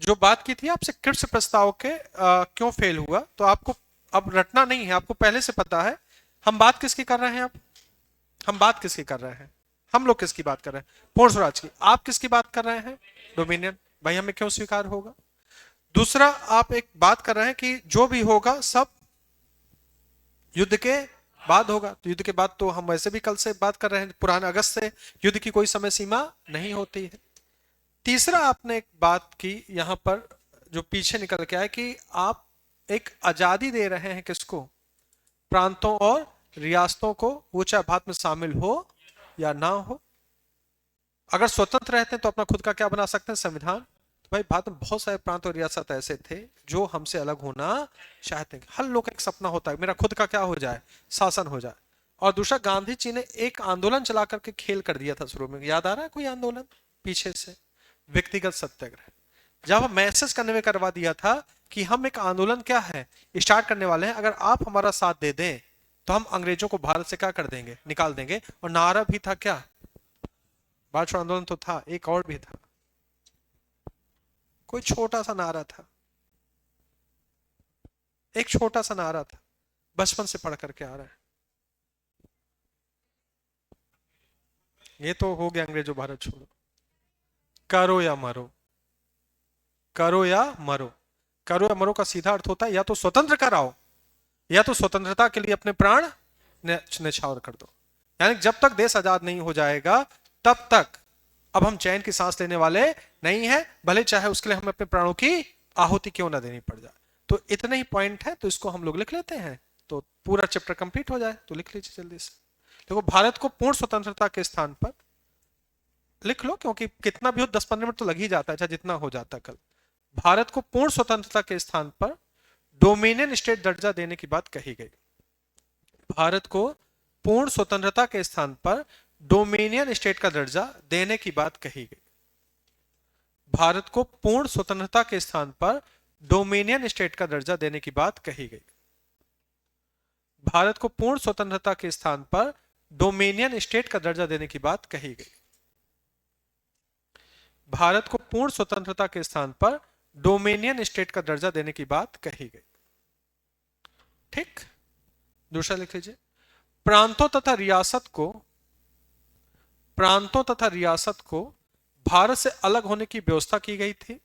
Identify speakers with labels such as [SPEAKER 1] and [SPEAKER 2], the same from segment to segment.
[SPEAKER 1] जो बात की थी आपसे क्रिप्स प्रस्ताव के क्यों फेल हुआ, तो आपको अब रटना नहीं है, आपको पहले से पता है। हम बात किसकी कर रहे हैं अब? हम बात किसकी कर रहे हैं? हम लोग किसकी बात कर रहे हैं? पूर्ण स्वराज की। आप किसकी बात कर रहे हैं? डोमिनियन। भाई हमें क्यों स्वीकार होगा? दूसरा, आप एक बात कर रहे हैं कि जो भी होगा सब युद्ध के बाद होगा, तो युद्ध के बाद तो हम वैसे भी कल से बात कर रहे हैं, पुराने अगस्त से युद्ध की कोई समय सीमा नहीं होती है। तीसरा, आपने एक बात की यहां पर जो पीछे निकल के आया कि आप एक आजादी दे रहे हैं किसको? प्रांतों और रियासतों को, वो चाहे भारत में शामिल हो या ना हो। अगर स्वतंत्र रहते हैं तो अपना खुद का क्या बना सकते हैं? संविधान। तो भाई भारत में बहुत सारे प्रांत और रियासत ऐसे थे जो हमसे अलग होना चाहते हैं। हर लोग का एक सपना होता है मेरा खुद का क्या हो जाए? शासन हो जाए। और दूसरा, गांधी जी ने एक आंदोलन चला करके खेल कर दिया था शुरू में, याद आ रहा है कोई आंदोलन पीछे से? व्यक्तिगत सत्याग्रह। जब हम मैसेज कन्वे करवा दिया था कि हम एक आंदोलन क्या है स्टार्ट करने वाले हैं, अगर आप हमारा साथ दे दें तो हम अंग्रेजों को भारत से क्या कर देंगे? निकाल देंगे। और नारा भी था क्या? भारत छोड़ो आंदोलन तो था, एक और भी था, कोई छोटा सा नारा था, एक छोटा सा नारा था, बचपन से पढ़ करके आ रहा है। ये तो हो गया अंग्रेजों भारत छोड़ो। करो या मरो, करो या मरो। करो या मरो का सीधा अर्थ होता है या तो स्वतंत्र कराओ या तो स्वतंत्रता के लिए अपने प्राण न्यौछावर कर दो। यानी जब तक देश आजाद नहीं हो जाएगा तब तक अब हम चैन की सांस लेने वाले नहीं है, भले चाहे उसके लिए हमें अपने प्राणों की आहुति क्यों ना देनी पड़ जाए। तो इतने ही पॉइंट है, तो इसको हम लोग लिख लेते हैं तो पूरा चैप्टर कंप्लीट हो जाए। तो लिख लीजिए जल्दी से। देखो, भारत को पूर्ण स्वतंत्रता के स्थान पर लिख लो, क्योंकि कितना भी हो 10-15 मिनट तो लग ही जाता है, चाहे जितना हो जाता है कल। भारत को पूर्ण स्वतंत्रता के स्थान पर डोमिनियन स्टेट दर्जा देने की बात कही गई। भारत को पूर्ण स्वतंत्रता के स्थान पर डोमिनियन स्टेट का दर्जा देने की बात कही गई। भारत को पूर्ण स्वतंत्रता के स्थान पर डोमिनियन स्टेट का दर्जा देने की बात कही गई। भारत को पूर्ण स्वतंत्रता के स्थान पर डोमिनियन स्टेट का दर्जा देने की बात कही गई। भारत को पूर्ण स्वतंत्रता के स्थान पर डोमिनियन स्टेट का दर्जा देने की बात कही गई। ठीक। दूसरा लिख लीजिए, प्रांतों तथा रियासत को भारत से अलग होने की व्यवस्था की गई थी।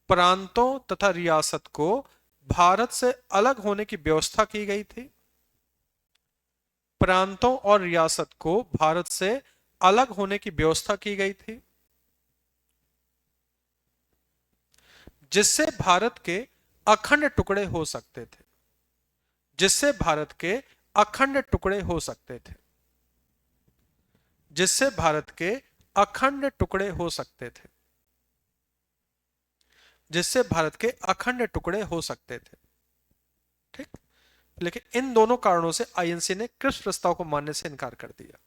[SPEAKER 1] प्रांतों तथा रियासत को भारत से अलग होने की व्यवस्था की गई थी। प्रांतों और रियासत को भारत से अलग होने की व्यवस्था की गई थी, जिससे भारत के अखंड टुकड़े हो सकते थे। जिससे भारत के अखंड टुकड़े हो सकते थे। जिससे भारत के अखंड टुकड़े हो सकते थे। जिससे भारत के अखंड टुकड़े हो सकते थे। ठीक। लेकिन इन दोनों कारणों से आईएनसी ने क्रिप्स प्रस्ताव को मानने से इनकार कर दिया।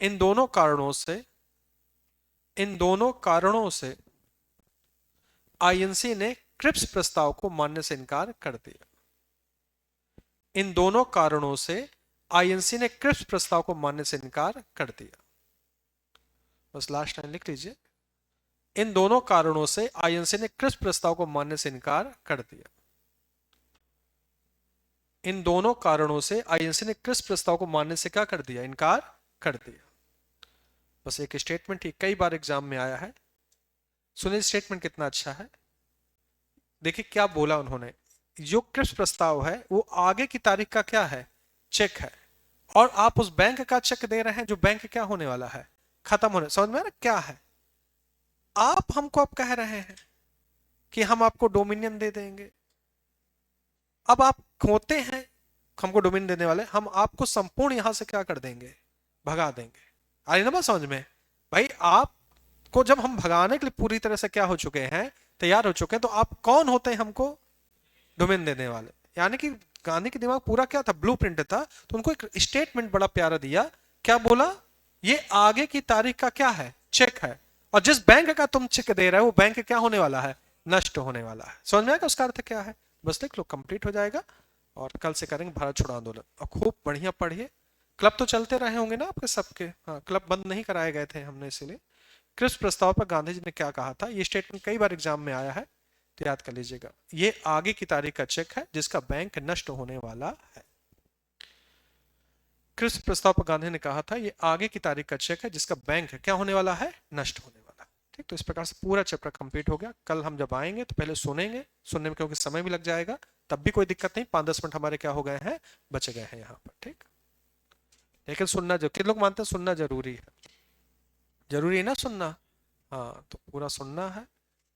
[SPEAKER 1] इन दोनों कारणों से आईएनसी ने क्रिप्स प्रस्ताव को मानने से इनकार कर दिया। इन दोनों कारणों से आईएनसी ने क्रिप्स प्रस्ताव को मानने से इनकार कर दिया। बस लास्ट लाइन लिख लीजिए, इन दोनों कारणों से आईएनसी ने क्रिप्स प्रस्ताव को मानने से इनकार कर दिया। इन दोनों कारणों से आईएनसी ने क्रिप्स प्रस्ताव को मानने से क्या कर दिया? इनकार कर दिया। बस एक स्टेटमेंट ही कई बार एग्जाम में आया है। सुनिए स्टेटमेंट कितना अच्छा है। देखिए क्या बोला उन्होंने, जो क्रिप्स प्रस्ताव है वो आगे की तारीख का क्या है? चेक है। और आप उस बैंक का चेक दे रहे हैं जो बैंक क्या होने वाला है? खत्म होने। समझ में आ रहा क्या है? आप हमको अब कह रहे हैं कि हम आपको डोमिनियन दे देंगे। अब आप होते हैं हमको डोमिनियन देने वाले, हम आपको संपूर्ण यहां से क्या कर देंगे? भगा देंगे। आई ना बात समझ में? भाई आपको जब हम भगाने के लिए पूरी तरह से क्या हो चुके हैं, तैयार हो चुके हैं, तो आप कौन होते हैं हमको डोमिनियन देने वाले? यानी कि गांधी के दिमाग पूरा क्या था? ब्लूप्रिंट था। तो उनको एक स्टेटमेंट बड़ा प्यारा दिया। क्या बोला? ये आगे की तारीख का क्या है? चेक है। और जिस बैंक का तुम चेक दे रहे हो वो बैंक क्या होने वाला है? नष्ट होने वाला है। समझ में आएगा उसका अर्थ क्या है? बस लिख लो, कंप्लीट हो जाएगा। और कल से करेंगे भारत छोड़ो आंदोलन। और खूब बढ़िया पढ़िए। क्लब तो चलते रहे होंगे ना आपके सबके? हाँ, क्लब बंद नहीं कराए गए थे हमने, इसीलिए क्रिप्स प्रस्ताव पर गांधी जी ने क्या कहा था? ये स्टेटमेंट कई बार एग्जाम में आया है, तो याद कर लीजिएगा। ये आगे की तारीख का चेक है जिसका बैंक नष्ट होने वाला है। क्रिप्स प्रस्ताव पर गांधी ने कहा था ये आगे की तारीख का चेक है जिसका बैंक क्या होने वाला है? नष्ट होने वाला है। ठीक, तो इस प्रकार से पूरा चैप्टर कंप्लीट हो गया। कल हम जब आएंगे तो पहले सुनेंगे, सुनने में क्योंकि समय भी लग जाएगा, तब भी कोई दिक्कत नहीं, 5-10 मिनट हमारे क्या हो गए हैं, बच गए हैं यहाँ पर। ठीक, लेकिन सुनना जो किन लोग मानते हैं सुनना जरूरी है, जरूरी है ना सुनना? हाँ, तो पूरा सुनना है।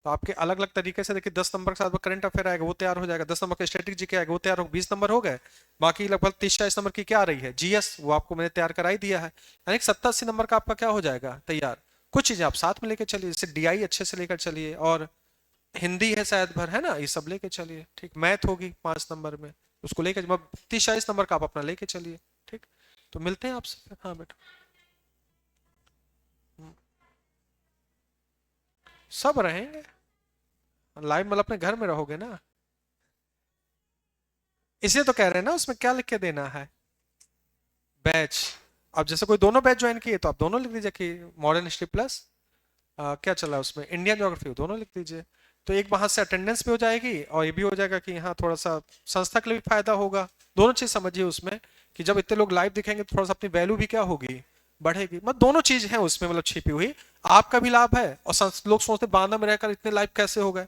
[SPEAKER 1] तो आपके अलग अलग तरीके से देखिए, 10 नंबर के साथ करंट अफेयर आएगा वो तैयार हो जाएगा, 10 नंबर का स्टैटिक जीके आएगा वो तैयार हो, 20 नंबर हो गए। बाकी लगभग 30-40 नंबर की क्या आ रही है? जीएस, वो आपको मैंने तैयार करा ही दिया है, यानी 70-80 नंबर का आपका क्या हो जाएगा? तैयार। कुछ चीजें आप साथ में लेके चलिए, जैसे डीआई अच्छे से लेकर चलिए, और हिंदी है शायद भर, है ना, ये सब लेके चलिए। ठीक, मैथ होगी 5 नंबर में, उसको लेकर 30-40 नंबर का आप अपना लेके चलिए। ठीक, तो मिलते हैं आपसे फिर। हाँ बेटा, सब रहेंगे लाइव, मतलब अपने घर में रहोगे ना, इसलिए तो कह रहे हैं ना, उसमें क्या लिख के देना है? बैच। अब जैसे कोई दोनों बैच ज्वाइन किए तो आप दोनों लिख दीजिए कि मॉडर्न हिस्ट्री प्लस क्या चला है उसमें, इंडियन ज्योग्राफी, दोनों लिख दीजिए। तो एक वहां से अटेंडेंस भी हो जाएगी और ये भी हो जाएगा कि यहाँ थोड़ा सा संस्था के लिए भी फायदा होगा। दोनों चीज समझिए उसमें, कि जब इतने लोग लाइव दिखेंगे तो थोड़ा सा अपनी वैल्यू भी क्या होगी, बढ़ेगी। मतलब दोनों चीज है उसमें, मतलब छिपी हुई, आपका भी लाभ है और लोग सोचते बांदा में रहकर इतने लाइव कैसे हो गए,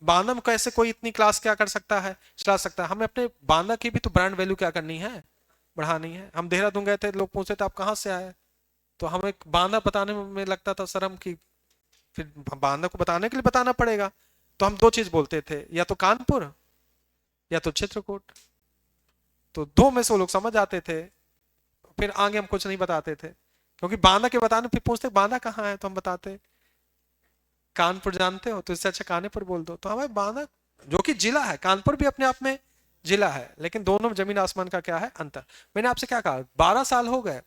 [SPEAKER 1] बांदा में कैसे कोई इतनी क्लास क्या कर सकता है, चला सकता है। हमें अपने बांदा की भी तो ब्रांड वैल्यू क्या करनी है, बढ़ानी है। हम देहरादून गए थे, लोग पूछते थे आप कहाँ से आए, तो हमें बांदा बताने में लगता था शर्म की, फिर बांदा को बताने के लिए बताना पड़ेगा, तो हम दो चीज बोलते थे, या तो कानपुर या तो चित्रकूट, तो दो में से वो लोग समझ आते थे, फिर आगे हम कुछ नहीं बताते थे, क्योंकि बांदा के बताने फिर पूछते बांदा कहाँ है, तो हम बताते कानपुर जानते हो, तो इससे अच्छा कानपुर बोल दो। तो हमें बांदा जो कि जिला है, कानपुर भी अपने आप में जिला है, लेकिन दोनों में जमीन आसमान का क्या है अंतर। मैंने आपसे क्या कहा, 12 साल हो गए,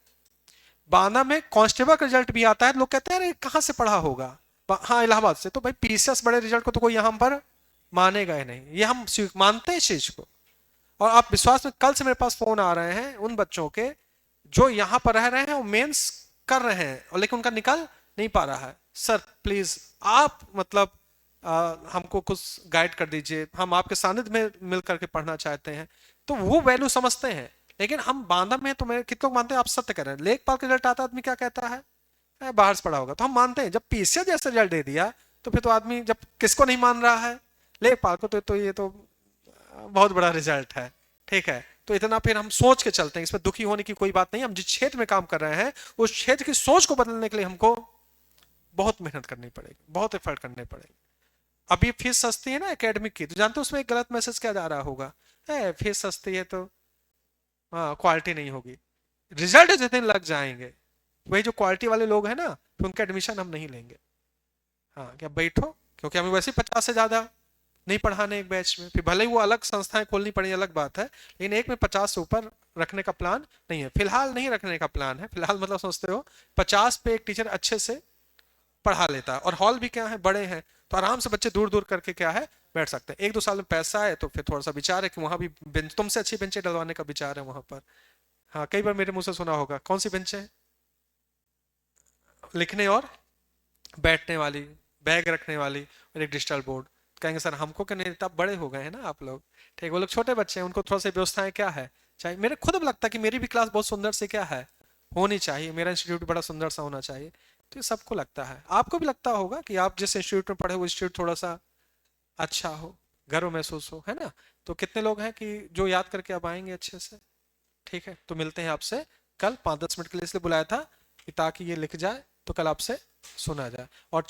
[SPEAKER 1] बांदा में कांस्टेबल का रिजल्ट भी आता है, लोग कहते हैं अरे कहाँ से पढ़ा होगा, हाँ इलाहाबाद से, तो भाई पीसीएस बड़े रिजल्ट को तो कोई यहाँ पर मानेगा ही नहीं, ये हम मानते हैं इस चीज को। और आप विश्वास में, कल से मेरे पास फोन आ रहे हैं उन बच्चों के जो यहाँ पर रह रहे हैं, वो मेंस कर रहे हैं और लेकिन उनका निकल नहीं पा रहा है। सर प्लीज आप मतलब हमको कुछ गाइड कर दीजिए, हम आपके सानिध्य में मिल करके पढ़ना चाहते हैं। तो वो वैल्यू समझते हैं, लेकिन हम बांदा में, तो मेरे कितने लोग मानते हैं, आप सत्य कह रहे हैं, लेखपाल का रिजल्ट आता आदमी क्या कहता है, बाहर से पढ़ा होगा, तो हम मानते हैं। जब पीसीएस जैसा रिजल्ट दे दिया तो फिर तो आदमी जब किसको नहीं मान रहा है, लेखपाल को, तो ये तो बहुत बड़ा रिजल्ट है। ठीक है, तो इतना फिर हम सोच के चलते हैं, इसमें दुखी होने की कोई बात नहीं। हम जिस क्षेत्र में काम कर रहे हैं उस क्षेत्र की सोच को बदलने के लिए हमको बहुत मेहनत करनी पड़ेगी, बहुत एफर्ट करने पड़ेंगे। अब ये फीस सस्ती है ना एकेडमिक की, तो जानते हो उसमें एक गलत मैसेज क्या जा रहा होगा, फीस सस्ती है तो हाँ क्वालिटी नहीं होगी। रिजल्ट जिस दिन लग जाएंगे, वही जो क्वालिटी वाले लोग हैं ना, तो उनका एडमिशन हम नहीं लेंगे। हाँ, क्या बैठो, क्योंकि हमें वैसे ही 50 से ज्यादा नहीं पढ़ाने एक बैच में, फिर भले ही वो अलग संस्थाएं खोलनी पड़ी, अलग बात है, लेकिन एक में 50 से ऊपर रखने का प्लान नहीं है, फिलहाल नहीं रखने का प्लान है। फिलहाल मतलब सोचते हो 50 पे एक टीचर अच्छे से पढ़ा लेता है, और हॉल भी क्या है, बड़े हैं, तो आराम से बच्चे दूर दूर करके क्या है बैठ सकते हैं। 1-2 साल में पैसा है तो फिर थोड़ा सा विचार है कि वहां भी बेंच, तुमसे अच्छी बेंचें डलवाने का विचार है वहां पर। हाँ, कई बार मेरे मुंह से सुना होगा, कौन सी बेंचें, लिखने और बैठने वाली, बैग रखने वाली, और एक डिजिटल बोर्ड। कहेंगे सर हमको क्या नहीं देता, बड़े हो गए हैं ना आप लोग। ठीक, वो लोग छोटे बच्चे हैं, उनको थोड़ा सा व्यवस्थाएं क्या है चाहिए। मेरे खुद लगता है कि मेरी भी क्लास बहुत सुंदर से क्या है होनी चाहिए, मेरा इंस्टीट्यूट बड़ा सुंदर सा होना चाहिए। तो ये सबको लगता है, आपको भी लगता होगा कि आप जिस इंस्टीट्यूट में पढ़े वो इंस्टीट्यूट थोड़ा सा अच्छा हो, गर्व महसूस हो, है ना। तो कितने लोग हैं कि जो याद करके अब आएंगे अच्छे से। ठीक है, तो मिलते हैं आपसे कल। 5-10 मिनट के लिए इसलिए बुलाया था कि ताकि ये लिख जाए तो कल आपसे सुना जाए। और